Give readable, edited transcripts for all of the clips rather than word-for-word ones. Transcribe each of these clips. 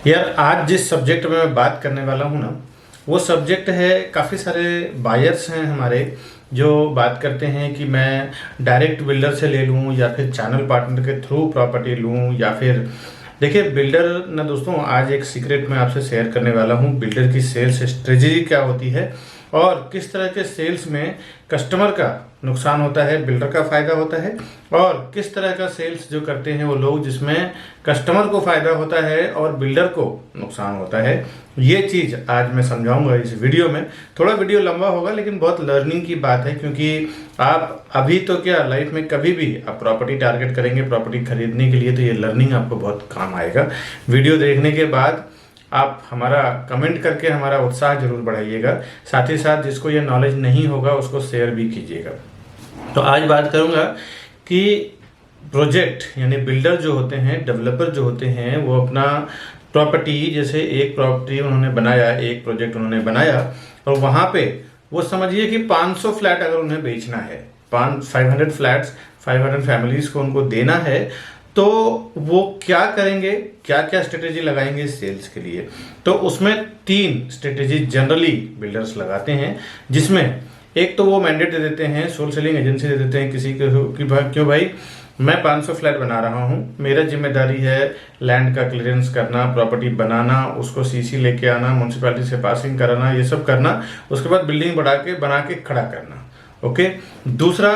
यार आज जिस सब्जेक्ट में मैं बात करने वाला हूँ ना, वो सब्जेक्ट है, काफ़ी सारे बायर्स हैं हमारे जो बात करते हैं कि मैं डायरेक्ट बिल्डर से ले लूँ या फिर चैनल पार्टनर के थ्रू प्रॉपर्टी लूँ या फिर देखिए बिल्डर ना। दोस्तों आज एक सीक्रेट मैं आपसे शेयर करने वाला हूँ, बिल्डर की सेल्स स्ट्रेटजी क्या होती है और किस तरह के सेल्स में कस्टमर का नुकसान होता है, बिल्डर का फ़ायदा होता है, और किस तरह का सेल्स जो करते हैं वो लोग जिसमें कस्टमर को फ़ायदा होता है और बिल्डर को नुकसान होता है। ये चीज़ आज मैं समझाऊंगा इस वीडियो में। थोड़ा वीडियो लंबा होगा लेकिन बहुत लर्निंग की बात है, क्योंकि आप अभी तो क्या लाइफ में कभी भी आप प्रॉपर्टी टारगेट करेंगे प्रॉपर्टी खरीदने के लिए, तो ये लर्निंग आपको बहुत काम आएगा। वीडियो देखने के बाद आप हमारा कमेंट करके हमारा उत्साह जरूर बढ़ाइएगा, साथ ही साथ जिसको ये नॉलेज नहीं होगा उसको शेयर भी कीजिएगा। तो आज बात करूंगा कि प्रोजेक्ट यानी बिल्डर जो होते हैं, डेवलपर जो होते हैं, वो अपना प्रॉपर्टी, जैसे एक प्रॉपर्टी उन्होंने बनाया, एक प्रोजेक्ट उन्होंने बनाया और वहाँ पे वो समझिए कि 500 फ्लैट अगर उन्हें बेचना है, 500 फ्लैट्स 500 फैमिलीज को उनको देना है, तो वो क्या करेंगे, क्या क्या स्ट्रेटेजी लगाएंगे सेल्स के लिए। तो उसमें 3 स्ट्रेटेजी जनरली बिल्डर्स लगाते हैं, जिसमें एक तो वो मैंडेट दे देते हैं, सोल सेलिंग एजेंसी दे देते हैं किसी को कि क्यों भाई मैं 500 फ्लैट बना रहा हूँ, मेरा जिम्मेदारी है लैंड का क्लियरेंस करना, प्रॉपर्टी बनाना, उसको सीसी लेके आना, म्यूनसिपैलिटी से पासिंग कराना, ये सब करना, उसके बाद बिल्डिंग बना के खड़ा करना। ओके। दूसरा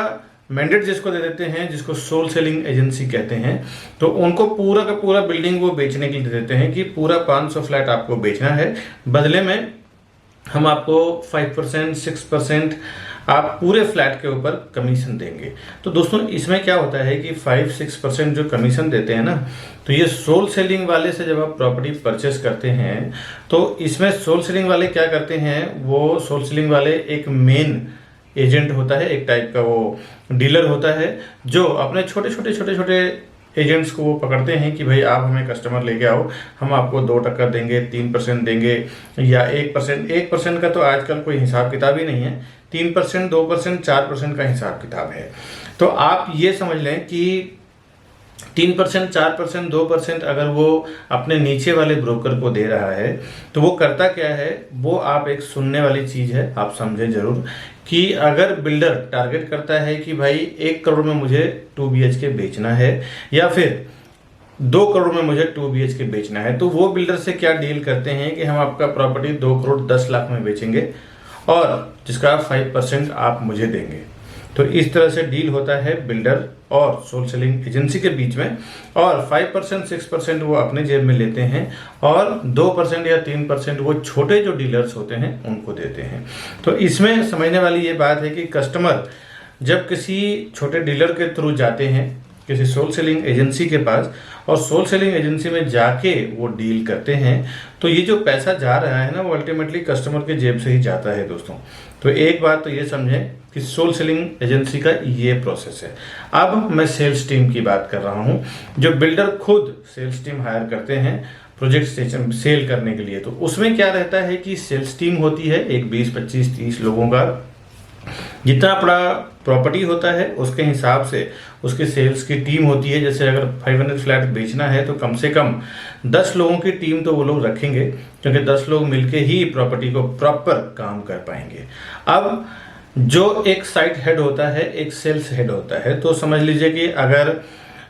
मैंडेट जिसको दे देते हैं, जिसको सोल सेलिंग एजेंसी कहते हैं, तो उनको पूरा का पूरा बिल्डिंग वो बेचने के लिए दे देते हैं कि पूरा 500 फ्लैट आपको बेचना है, बदले में हम आपको 5% 6% आप पूरे फ्लैट के ऊपर कमीशन देंगे। तो दोस्तों इसमें क्या होता है कि 5-6% जो कमीशन देते हैं ना, तो ये सोल सेलिंग वाले से जब आप प्रॉपर्टी परचेस करते हैं तो इसमें सोल सेलिंग वाले क्या करते हैं, वो सोल सेलिंग वाले एक मेन एजेंट होता है, एक टाइप का वो डीलर होता है जो अपने छोटे छोटे एजेंट्स को वो पकड़ते हैं कि भाई आप हमें कस्टमर लेके आओ, हम आपको 2% देंगे, 3% देंगे या 1% का तो आजकल कोई हिसाब किताब ही नहीं है, 3%, 2%, 4% का हिसाब किताब है। तो आप ये समझ लें कि 3%, 4%, 2% अगर वो अपने नीचे वाले ब्रोकर को दे रहा है तो वो करता क्या है, वो आप एक सुनने वाली चीज़ है, आप समझें जरूर कि अगर बिल्डर टारगेट करता है कि भाई 1 करोड़ में मुझे 2 BHK बेचना है या फिर 2 करोड़ में मुझे 2 BHK बेचना है, तो वो बिल्डर से क्या डील करते हैं कि हम आपका प्रॉपर्टी 2 करोड़ 10 लाख में बेचेंगे और जिसका 5% आप मुझे देंगे। तो इस तरह से डील होता है बिल्डर और सोल सेलिंग एजेंसी के बीच में, और 5% 6% वो अपने जेब में लेते हैं और 2% या 3% वो छोटे जो डीलर्स होते हैं उनको देते हैं। तो इसमें समझने वाली ये बात है कि कस्टमर जब किसी छोटे डीलर के थ्रू जाते हैं किसी सोल सेलिंग एजेंसी के पास और सोल सेलिंग एजेंसी में जाके वो डील करते हैं, तो ये जो पैसा जा रहा है ना, वो अल्टीमेटली कस्टमर के जेब से ही जाता है दोस्तों। तो एक बात तो ये समझें कि सोल सेलिंग एजेंसी का ये प्रोसेस है। अब मैं सेल्स टीम की बात कर रहा हूँ, जो बिल्डर खुद सेल्स टीम हायर करते हैं प्रोजेक्ट सेल करने के लिए। तो उसमें क्या रहता है कि सेल्स टीम होती है एक 20, 25, 30 लोगों का, जितना बड़ा प्रॉपर्टी होता है उसके हिसाब से उसके सेल्स की टीम होती है। जैसे अगर 500 फ्लैट बेचना है तो कम से कम 10 लोगों की टीम तो वो लोग रखेंगे, क्योंकि 10 लोग मिलके ही प्रॉपर्टी को प्रॉपर काम कर पाएंगे। अब जो एक साइट हेड होता है, एक सेल्स हेड होता है, तो समझ लीजिए कि अगर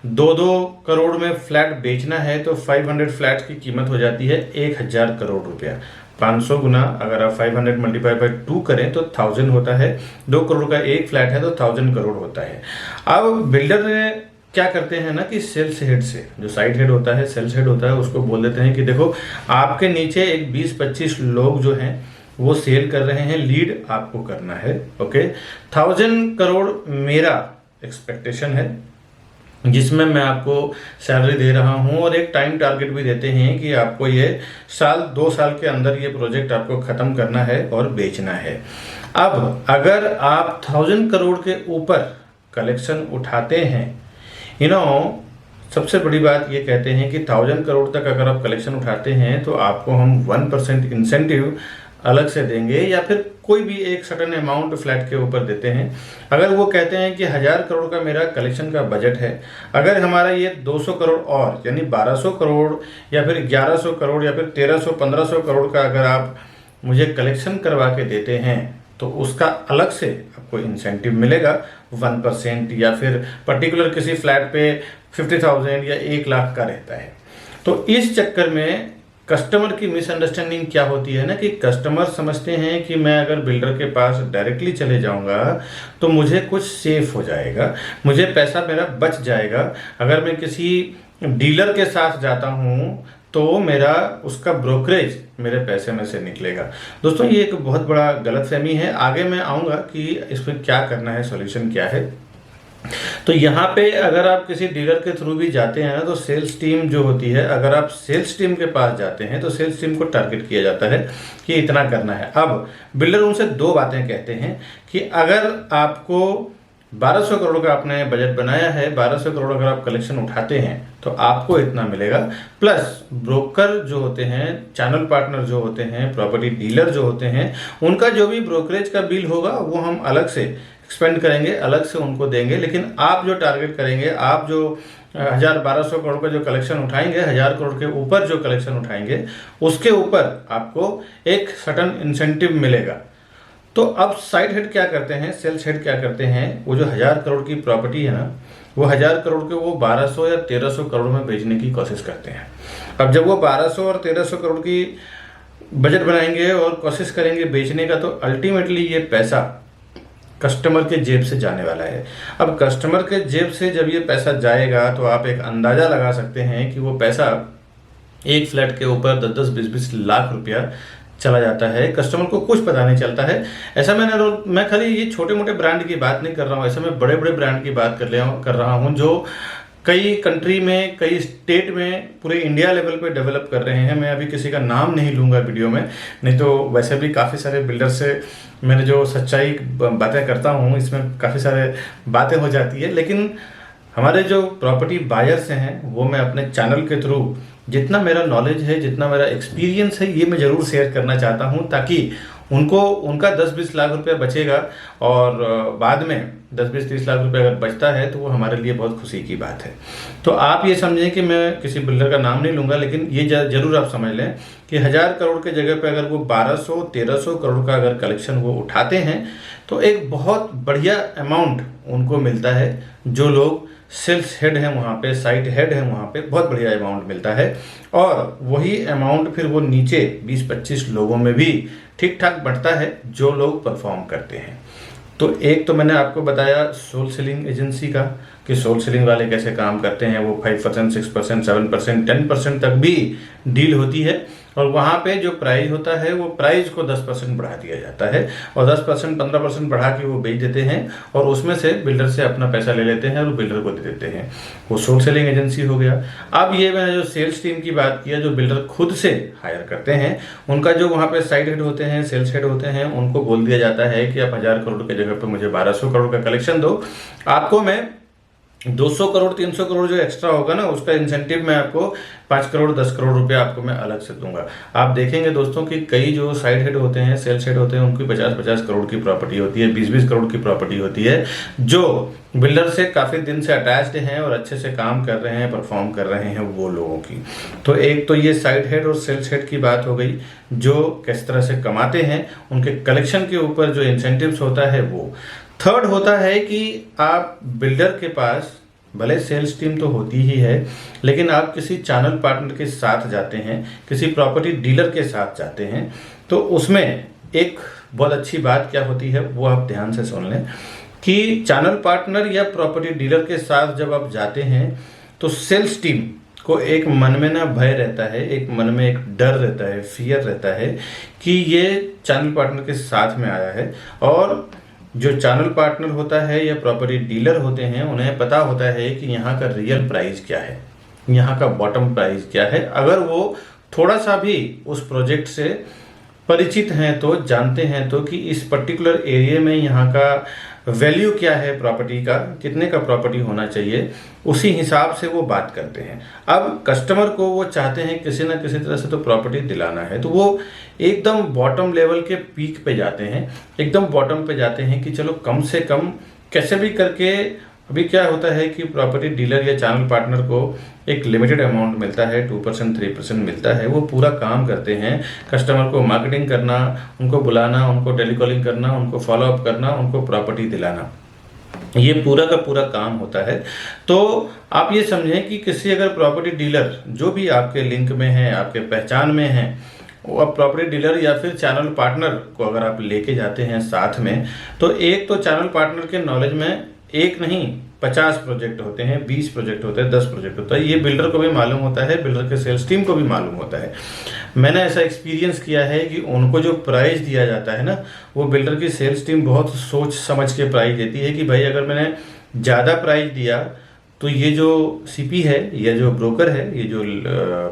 2-2 करोड़ में फ्लैट बेचना है तो 500 फ्लैट की कीमत हो जाती है 1000 करोड़ रुपया। 500 गुना अगर आप 500 मल्टीप्लाई बाय 2 करें तो 1000 होता है। 2 करोड़ का एक फ्लैट है तो 1000 करोड़ होता है। अब बिल्डर ने क्या करते हैं ना कि सेल्स हेड से, जो साइट हेड होता है, सेल्स हेड होता है, उसको बोल देते हैं कि देखो आपके नीचे एक 20-25 लोग जो हैं वो सेल कर रहे हैं, लीड आपको करना है। ओके, 1000 करोड़ मेरा एक्सपेक्टेशन है जिसमें मैं आपको सैलरी दे रहा हूं और एक टाइम टारगेट भी देते हैं कि आपको ये 2 साल के अंदर ये प्रोजेक्ट आपको खत्म करना है और बेचना है। अब अगर आप 1000 करोड़ के ऊपर कलेक्शन उठाते हैं, सबसे बड़ी बात ये कहते हैं कि 1000 करोड़ तक अगर आप कलेक्शन उठाते हैं तो आपको हम 1% इंसेंटिव अलग से देंगे या फिर कोई भी एक सर्टेन अमाउंट फ्लैट के ऊपर देते हैं। अगर वो कहते हैं कि 1000 करोड़ का मेरा कलेक्शन का बजट है, अगर हमारा ये 200 करोड़ और यानी 1200 करोड़ या फिर 1100 करोड़ या फिर 1300 1500 करोड़ का अगर आप मुझे कलेक्शन करवा के देते हैं तो उसका अलग से आपको इंसेंटिव मिलेगा 1% या फिर पर्टिकुलर किसी फ्लैट पे 50,000 या 1 लाख का रहता है। तो इस चक्कर में कस्टमर की मिसअंडरस्टैंडिंग क्या होती है ना कि कस्टमर समझते हैं कि मैं अगर बिल्डर के पास डायरेक्टली चले जाऊंगा तो मुझे कुछ सेफ हो जाएगा, मुझे पैसा मेरा बच जाएगा। अगर मैं किसी डीलर के साथ जाता हूं तो मेरा उसका ब्रोकरेज मेरे पैसे में से निकलेगा। दोस्तों ये एक बहुत बड़ा गलतफहमी है। आगे मैं आऊँगा कि इस पर क्या करना है, सॉल्यूशन क्या है। तो यहाँ पे अगर आप किसी डीलर के थ्रू भी जाते हैं ना तो सेल्स टीम जो होती है, अगर आप सेल्स टीम के पास जाते हैं तो सेल्स टीम को टारगेट किया जाता है कि इतना करना है। अब बिल्डर उनसे 2 बातें कहते हैं कि अगर आपको 1200 करोड़ का आपने बजट बनाया है, 1200 करोड़ अगर आप कलेक्शन उठाते हैं तो आपको इतना मिलेगा, प्लस ब्रोकर जो होते हैं, चैनल पार्टनर जो होते हैं, प्रॉपर्टी डीलर जो होते हैं, उनका जो भी ब्रोकरेज का बिल होगा वो हम अलग से एक्सपेंड करेंगे, अलग से उनको देंगे। लेकिन आप जो टारगेट करेंगे, आप जो 1200 करोड़ का जो कलेक्शन उठाएंगे, 1000 करोड़ के ऊपर जो कलेक्शन उठाएंगे, उसके ऊपर आपको एक सर्टेन इंसेंटिव मिलेगा। तो अब साइड हेड क्या करते हैं, सेल्स हेड क्या करते हैं, वो जो 1000 करोड़ की प्रॉपर्टी है ना, वो 1000 करोड़ के वो 1200 या 1300 करोड़ में बेचने की कोशिश करते हैं। अब जब वो 1200 और 1300 करोड़ की बजट बनाएंगे और कोशिश करेंगे बेचने का, तो अल्टीमेटली ये पैसा कस्टमर के जेब से जाने वाला है। अब कस्टमर के जेब से जब ये पैसा जाएगा तो आप एक अंदाजा लगा सकते हैं कि वो पैसा एक फ्लैट के ऊपर 10-10, 20-20 लाख रुपया चला जाता है। कस्टमर को कुछ पता नहीं चलता है। ऐसा मैं खाली ये छोटे मोटे ब्रांड की बात नहीं कर रहा हूँ, ऐसा मैं बड़े बड़े ब्रांड की बात कर रहा हूँ जो कई कंट्री में, कई स्टेट में, पूरे इंडिया लेवल पे डेवलप कर रहे हैं। मैं अभी किसी का नाम नहीं लूँगा वीडियो में, नहीं तो वैसे भी काफ़ी सारे बिल्डर से मैंने जो सच्चाई बातें करता हूँ इसमें काफ़ी सारे बातें हो जाती है। लेकिन हमारे जो प्रॉपर्टी बायर्स हैं वो मैं अपने चैनल के थ्रू जितना मेरा नॉलेज है, जितना मेरा एक्सपीरियंस है, ये मैं ज़रूर शेयर करना चाहता हूँ ताकि उनको उनका 10-20 लाख रुपया बचेगा और बाद में 10-20-30 लाख रुपया अगर बचता है तो वो हमारे लिए बहुत खुशी की बात है। तो आप ये समझें कि मैं किसी बिल्डर का नाम नहीं लूँगा, लेकिन ये जरूर आप समझ लें कि 1000 करोड़ के जगह पे अगर वो 1200-1300 करोड़ का अगर कलेक्शन वो उठाते हैं तो एक बहुत बढ़िया अमाउंट उनको मिलता है। जो लोग सेल्स हेड है वहाँ पे, साइट हेड है वहाँ पे, बहुत बढ़िया अमाउंट मिलता है। और वही अमाउंट फिर वो नीचे 20-25 लोगों में भी ठीक ठाक बढ़ता है जो लोग परफॉर्म करते हैं। तो एक तो मैंने आपको बताया सोल सेलिंग एजेंसी का कि सोल सेलिंग वाले कैसे काम करते हैं। वो 5%, 6%, 7%, 10% तक भी डील होती है और वहाँ पे जो प्राइस होता है वो प्राइस को 10% बढ़ा दिया जाता है और 10%, 15% बढ़ा के वो बेच देते हैं और उसमें से बिल्डर से अपना पैसा ले लेते हैं और बिल्डर को दे देते हैं। वो सोल सेलिंग एजेंसी हो गया। अब ये मैंने जो सेल्स टीम की बात किया, जो बिल्डर खुद से हायर करते हैं, उनका जो वहाँ पे साइड हेड होते हैं, सेल्स हेड होते हैं, उनको बोल दिया जाता है कि आप 1000 करोड़ की जगह पर मुझे 1200 करोड़ का कलेक्शन दो, आपको मैं 200 करोड़ 300 करोड़ जो एक्स्ट्रा होगा ना उसका इंसेंटिव मैं आपको 5 करोड़ 10 करोड़ रुपए आपको मैं अलग से दूंगा। आप देखेंगे दोस्तों कि कई जो साइड हेड होते हैं, सेल्स हेड होते हैं, उनकी 50-50 करोड़ की प्रॉपर्टी होती है, 20-20 करोड़ की प्रॉपर्टी होती है, जो बिल्डर से काफ़ी दिन से अटैच्ड हैं और अच्छे से काम कर रहे हैं, परफॉर्म कर रहे हैं वो लोगों की। तो एक तो ये साइड हेड और सेल्स हेड की बात हो गई जो किस तरह से कमाते हैं, उनके कलेक्शन के ऊपर जो इंसेंटिव्स होता है वो। थर्ड होता है कि आप बिल्डर के पास भले सेल्स टीम तो होती ही है, लेकिन आप किसी चैनल पार्टनर के साथ जाते हैं, किसी प्रॉपर्टी डीलर के साथ जाते हैं, तो उसमें एक बहुत अच्छी बात क्या होती है वो आप ध्यान से सुन लें कि चैनल पार्टनर या प्रॉपर्टी डीलर के साथ जब आप जाते हैं तो सेल्स टीम को एक मन में ना भय रहता है, एक मन में एक डर रहता है, फियर रहता है कि ये चैनल पार्टनर के साथ में आया है। और जो चैनल पार्टनर होता है या प्रॉपर्टी डीलर होते हैं उन्हें पता होता है कि यहाँ का रियल प्राइस क्या है, यहाँ का बॉटम प्राइस क्या है। अगर वो थोड़ा सा भी उस प्रोजेक्ट से परिचित हैं तो जानते हैं तो कि इस पर्टिकुलर एरिया में यहाँ का वैल्यू क्या है प्रॉपर्टी का, कितने का प्रॉपर्टी होना चाहिए, उसी हिसाब से वो बात करते हैं। अब कस्टमर को वो चाहते हैं किसी ना किसी तरह से तो प्रॉपर्टी दिलाना है, तो वो एकदम बॉटम लेवल के पीक पे जाते हैं, एकदम बॉटम पे जाते हैं कि चलो कम से कम कैसे भी करके। अभी क्या होता है कि प्रॉपर्टी डीलर या चैनल पार्टनर को एक लिमिटेड अमाउंट मिलता है, 2% 3% मिलता है। वो पूरा काम करते हैं, कस्टमर को मार्केटिंग करना, उनको बुलाना, उनको टेलीकॉलिंग करना, उनको फॉलोअप करना, उनको प्रॉपर्टी दिलाना, ये पूरा का पूरा काम होता है। तो आप ये समझें कि किसी अगर प्रॉपर्टी डीलर जो भी आपके लिंक में है, आपके पहचान में है, वो अब प्रॉपर्टी डीलर या फिर चैनल पार्टनर को अगर आप लेके जाते हैं साथ में, तो एक तो चैनल पार्टनर के नॉलेज में एक नहीं 50 प्रोजेक्ट होते हैं, 20 प्रोजेक्ट होते हैं, 10 प्रोजेक्ट होता है। ये बिल्डर को भी मालूम होता है, बिल्डर के सेल्स टीम को भी मालूम होता है। मैंने ऐसा एक्सपीरियंस किया है कि उनको जो प्राइस दिया जाता है ना, वो बिल्डर की सेल्स टीम बहुत सोच समझ के प्राइस देती है कि भाई अगर मैंने ज़्यादा प्राइस दिया तो ये जो सीपी है या जो ब्रोकर है, ये जो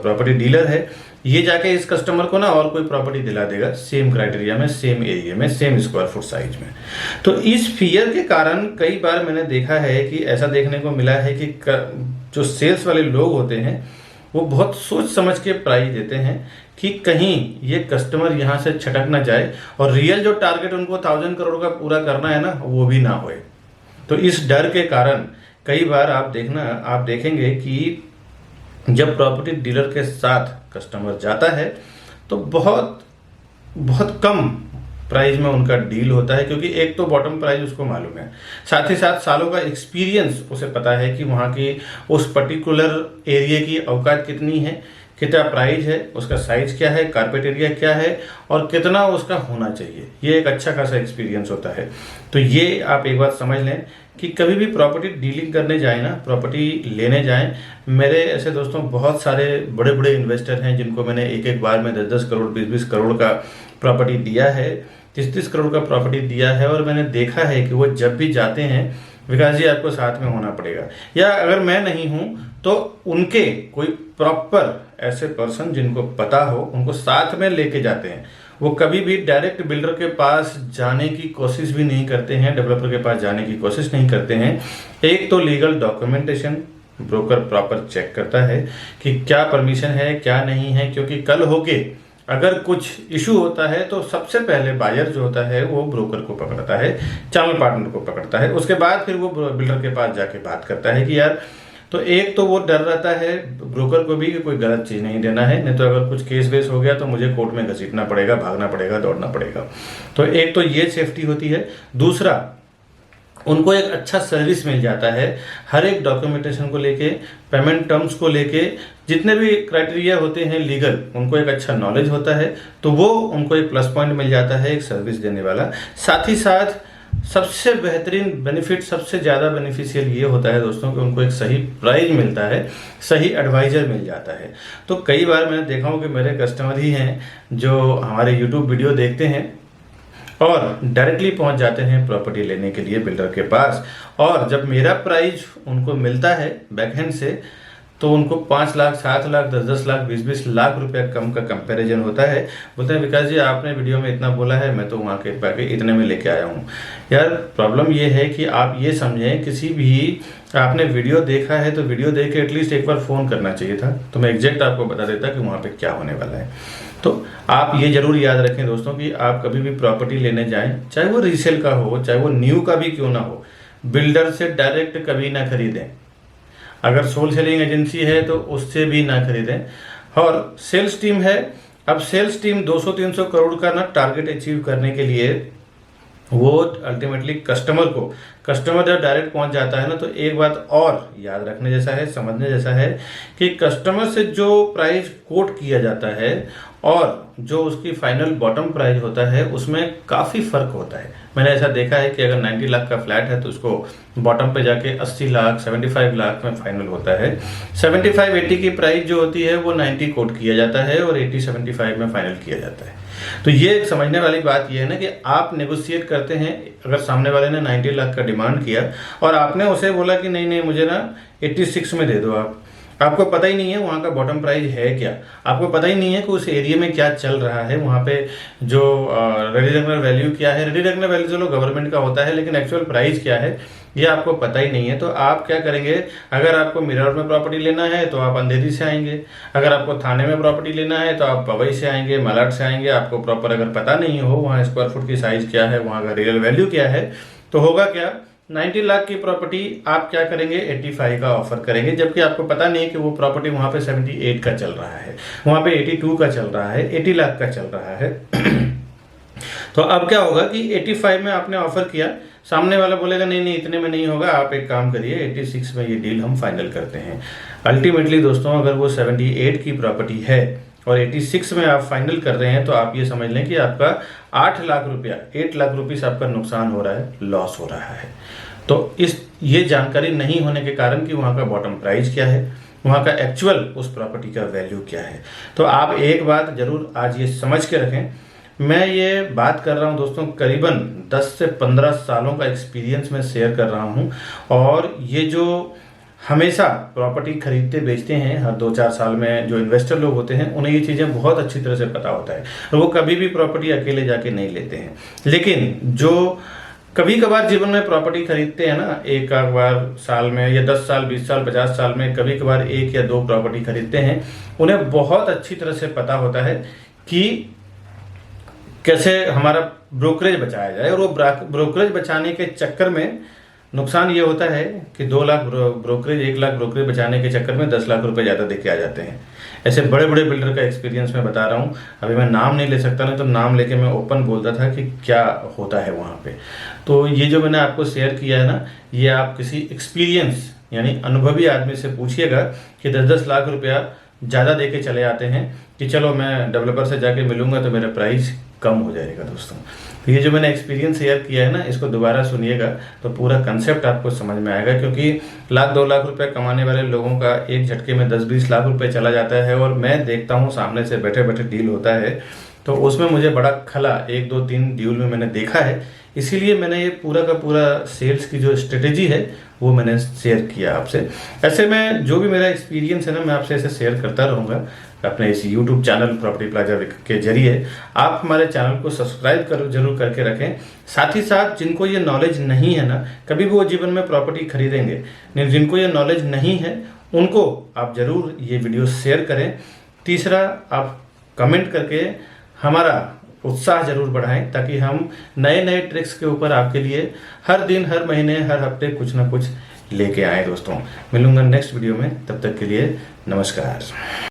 प्रॉपर्टी डीलर है, ये जाके इस कस्टमर को ना और कोई प्रॉपर्टी दिला देगा सेम क्राइटेरिया में, सेम एरिया में, सेम स्क्वायर फुट साइज में। तो इस फियर के कारण कई बार मैंने देखा है कि ऐसा देखने को मिला है कि जो सेल्स वाले लोग होते हैं वो बहुत सोच समझ के प्राइस देते हैं कि कहीं ये कस्टमर यहाँ से छटक ना जाए और रियल जो टारगेट उनको 1000 करोड़ का पूरा करना है ना, वो भी ना होए। तो इस डर के कारण कई बार आप देखेंगे कि जब प्रॉपर्टी डीलर के साथ कस्टमर जाता है तो बहुत बहुत कम प्राइस में उनका डील होता है, क्योंकि एक तो बॉटम प्राइस उसको मालूम है, साथ ही साथ सालों का एक्सपीरियंस उसे पता है कि वहाँ की उस पर्टिकुलर एरिया की औकात कितनी है, कितना प्राइस है, उसका साइज क्या है, कारपेट एरिया क्या है और कितना उसका होना चाहिए। ये एक अच्छा खासा एक्सपीरियंस होता है। तो ये आप एक बात समझ लें कि कभी भी प्रॉपर्टी डीलिंग करने जाए ना, प्रॉपर्टी लेने जाएं, मेरे ऐसे दोस्तों बहुत सारे बड़े बड़े इन्वेस्टर हैं जिनको मैंने एक एक बार में 10-10 करोड़ 20-20 करोड़ का प्रॉपर्टी दिया है, 30-30 करोड़ का प्रॉपर्टी दिया है। और मैंने देखा है कि वो जब भी जाते हैं, विकास जी आपको साथ में होना पड़ेगा, या अगर मैं नहीं हूं तो उनके कोई प्रॉपर ऐसे पर्सन जिनको पता हो उनको साथ में लेके जाते हैं। वो कभी भी डायरेक्ट बिल्डर के पास जाने की कोशिश भी नहीं करते हैं, डेवलपर के पास जाने की कोशिश नहीं करते हैं। एक तो legal documentation broker proper check करता है कि क्या परमिशन है क्या नहीं है, क्योंकि कल होके अगर कुछ इशू होता है तो सबसे पहले बायर जो होता है वो ब्रोकर को पकड़ता है, चैनल पार्टनर को पकड़ता है, उसके बाद फिर वो बिल्डर के पास जाके बात करता है कि यार, तो एक तो वो डर रहता है ब्रोकर को भी कि कोई गलत चीज़ नहीं देना है, नहीं तो अगर कुछ केस वेस हो गया तो मुझे कोर्ट में घसीटना पड़ेगा, भागना पड़ेगा, दौड़ना पड़ेगा। तो एक तो ये सेफ्टी होती है। दूसरा, उनको एक अच्छा सर्विस मिल जाता है, हर एक डॉक्यूमेंटेशन को लेके, पेमेंट टर्म्स को लेके, जितने भी क्राइटेरिया होते हैं लीगल, उनको एक अच्छा नॉलेज होता है, तो वो उनको एक प्लस पॉइंट मिल जाता है एक सर्विस देने वाला। साथ ही साथ सबसे बेहतरीन बेनिफिट, सबसे ज़्यादा बेनिफिशियल ये होता है दोस्तों कि उनको एक सही प्राइस मिलता है, सही एडवाइज़र मिल जाता है। तो कई बार मैंने देखा हूँ कि मेरे कस्टमर ही हैं जो हमारे यूट्यूब वीडियो देखते हैं और डायरेक्टली पहुंच जाते हैं प्रॉपर्टी लेने के लिए बिल्डर के पास, और जब मेरा प्राइस उनको मिलता है बैकहैंड से तो उनको 5 लाख 7 लाख 10-10 लाख 20-20 लाख रुपया कम का कंपैरिजन होता है। बोलते हैं विकास जी आपने वीडियो में इतना बोला है, मैं तो वहाँ के पैके इतने में लेके आया हूँ। यार प्रॉब्लम ये है कि आप ये समझें, किसी भी आपने वीडियो देखा है तो वीडियो देख के एटलीस्ट एक बार फ़ोन करना चाहिए था, तो मैं एग्जैक्ट आपको बता देता कि वहाँ पर क्या होने वाला है। तो आप ये जरूर याद रखें दोस्तों कि आप कभी भी प्रॉपर्टी लेने जाएं, चाहे वो रीसेल का हो, चाहे वो न्यू का भी क्यों ना हो, बिल्डर से डायरेक्ट कभी ना खरीदें। अगर सोल सेलिंग एजेंसी है तो उससे भी ना खरीदें। और सेल्स टीम है, अब सेल्स टीम 200-300 करोड़ का ना टारगेट अचीव करने के लिए वो अल्टीमेटली कस्टमर जब डायरेक्ट पहुंच जाता है ना, तो एक बात और याद रखने जैसा है, समझने जैसा है कि कस्टमर से जो प्राइस कोट किया जाता है और जो उसकी फाइनल बॉटम प्राइस होता है उसमें काफ़ी फ़र्क होता है। मैंने ऐसा देखा है कि अगर 90 लाख का फ्लैट है तो उसको बॉटम पे जाके 80 लाख 75 लाख में फाइनल होता है। 75-80 की प्राइस जो होती है वो 90 कोट किया जाता है और 80-75 में फाइनल किया जाता है। तो ये समझने वाली बात ये है ना कि आप नेगोशिएट करते हैं, अगर सामने वाले ने 90 लाख का डिमांड किया और आपने उसे बोला कि नहीं मुझे ना 86 में दे दो आप, आपको पता ही नहीं है वहाँ का बॉटम प्राइस है क्या, आपको पता ही नहीं है कि उस एरिया में क्या चल रहा है, वहाँ पे जो रेडी रेगुलर वैल्यू क्या है। रेडी रेगुलर वैल्यू चलो गवर्नमेंट का होता है, लेकिन एक्चुअल प्राइस क्या है ये आपको पता ही नहीं है। तो आप क्या करेंगे, अगर आपको मिरर में प्रॉपर्टी लेना है तो आप अंधेरी से आएंगे, अगर आपको थाने में प्रॉपर्टी लेना है तो आप पवई से आएंगे, मलाड से आएंगे। आपको प्रॉपर अगर पता नहीं हो वहाँ स्क्वायर फुट की साइज क्या है, वहाँ का रियल वैल्यू क्या है, तो होगा क्या, 90 लाख की प्रॉपर्टी आप क्या करेंगे, 85 का ऑफर करेंगे, जबकि आपको पता नहीं है कि वो प्रॉपर्टी वहाँ पे 78 का चल रहा है, वहाँ पे 82 का चल रहा है, 80 लाख का चल रहा है। तो अब क्या होगा कि 85 में आपने ऑफर किया, सामने वाला बोलेगा नहीं नहीं इतने में नहीं होगा, आप एक काम करिए 86 में ये डील हम फाइनल करते हैं। अल्टीमेटली दोस्तों अगर वो 78 की प्रॉपर्टी है और 86 में आप फाइनल कर रहे हैं, तो आप ये समझ लें कि आपका 8 लाख रुपया, 8 लाख रुपीस आपका नुकसान हो रहा है, लॉस हो रहा है। तो ये जानकारी नहीं होने के कारण कि वहाँ का बॉटम प्राइस क्या है, वहाँ का एक्चुअल उस प्रॉपर्टी का वैल्यू क्या है। तो आप एक बात जरूर आज ये समझ के रखें, मैं ये बात कर रहा हूँ दोस्तों करीबन 10 से 15 सालों का एक्सपीरियंस मैं शेयर कर रहा हूँ, और ये जो हमेशा प्रॉपर्टी खरीदते बेचते हैं हर 2-4 साल में जो इन्वेस्टर लोग होते हैं, उन्हें ये चीज़ें बहुत अच्छी तरह से पता होता है, और वो कभी भी प्रॉपर्टी अकेले जाके नहीं लेते हैं। लेकिन जो कभी कभार जीवन में प्रॉपर्टी खरीदते हैं ना, एक आध बार साल में या 10 साल 20 साल 50 साल में कभी कभार 1 या 2 प्रॉपर्टी खरीदते हैं, उन्हें बहुत अच्छी तरह से पता होता है कि कैसे हमारा ब्रोकरेज बचाया जाए। और वो ब्रोकरेज बचाने के चक्कर में नुकसान ये होता है कि 2 लाख ब्रोकरेज, 1 लाख ब्रोकरेज बचाने के चक्कर में 10 लाख रुपए ज़्यादा दे के आ जाते हैं। ऐसे बड़े बड़े बिल्डर का एक्सपीरियंस मैं बता रहा हूँ, अभी मैं नाम नहीं ले सकता, नहीं तो नाम लेके मैं ओपन बोलता था कि क्या होता है वहाँ पे। तो ये जो मैंने आपको शेयर किया है ना, ये आप किसी एक्सपीरियंस यानी अनुभवी आदमी से पूछिएगा कि 10-10 लाख रुपया ज़्यादा दे के चले आते हैं कि चलो मैं डेवलपर से जाके मिलूंगा तो मेरा प्राइस कम हो जाएगा। दोस्तों तो ये जो मैंने एक्सपीरियंस शेयर किया है ना, इसको दोबारा सुनिएगा तो पूरा कंसेप्ट आपको समझ में आएगा, क्योंकि 1-2 लाख रुपए कमाने वाले लोगों का एक झटके में 10-20 लाख रुपए चला जाता है। और मैं देखता हूँ सामने से बैठे बैठे डील होता है, तो उसमें मुझे बड़ा खला 1-2-3 डील में मैंने देखा है, इसीलिए मैंने ये पूरा का पूरा सेल्स की जो स्ट्रेटेजी है वो मैंने शेयर किया आपसे। ऐसे में जो भी मेरा एक्सपीरियंस है ना, मैं आपसे ऐसे शेयर करता रहूँगा अपने इस YouTube चैनल प्रॉपर्टी प्लाजा के जरिए। आप हमारे चैनल को सब्सक्राइब जरूर करके रखें। साथ ही साथ जिनको ये नॉलेज नहीं है ना, कभी भी वो जीवन में प्रॉपर्टी खरीदेंगे, जिनको ये नॉलेज नहीं है उनको आप जरूर ये वीडियो शेयर करें। तीसरा, आप कमेंट करके हमारा उत्साह जरूर बढ़ाएं, ताकि हम नए नए ट्रिक्स के ऊपर आपके लिए हर दिन, हर महीने, हर हफ्ते कुछ ना कुछ लेके आए। दोस्तों मिलूंगा नेक्स्ट वीडियो में, तब तक के लिए नमस्कार।